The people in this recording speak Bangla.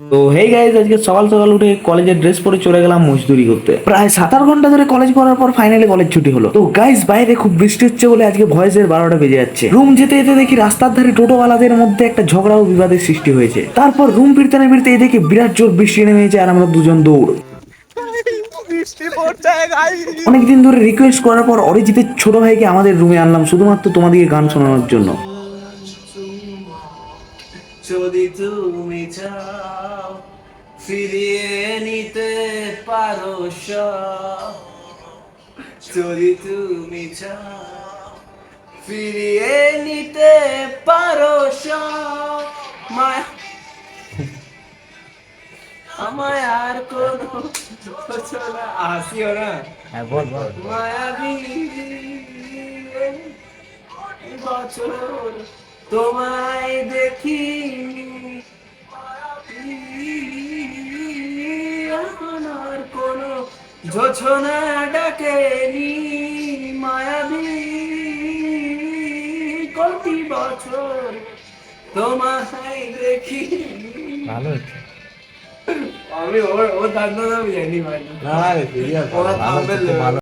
তো হেই গাইজ, আজকে সকাল সকাল উঠে কলেজের ড্রেস পরে চলে গেলাম মজদুরি করতে। প্রায় 7-8 ঘন্টা ধরে কলেজ করার পর ফাইনালি কলেজ ছুটি হলো। তো গাইজ, বাইরে খুব বৃষ্টি হচ্ছে বলে আজকে ভয়েসের 12টা বেজে যাচ্ছে। রুম যেতে যেতে দেখি রাস্তার ধারে টোটোওয়ালাদের মধ্যে একটা ঝগড়া ও বিবাদের সৃষ্টি হয়েছে। তারপর রুম ফিরতে না ফিরতে দেখি বিরাট জোর বৃষ্টি নেমেছে আর আমরা দুজন দৌড়। অনেকদিন ধরে রিকোয়েস্ট করার পর অরিজিতের ছোট ভাইকে আমাদের রুমে আনলাম শুধুমাত্র তোমাদেরকে গান শোনানোর জন্য। যদি তুমি চাও ফিরিয়ে নিতে পারো সব, যদি তুমি চাও ফিরিয়ে নিতে পারো সব, আমায় আর কোনো আসিও না মায়াবী বছর তোমায় দেখি এখন আর কোনো জোছনা ডাকেনি, মায়াবী কতি বছর তোমায় দেখি। ভালো হচ্ছে। আমি ওর দাঁত আমি জানি ভাই, না রে, ঠিক আছে, ভালো হচ্ছে, খুব ভালো।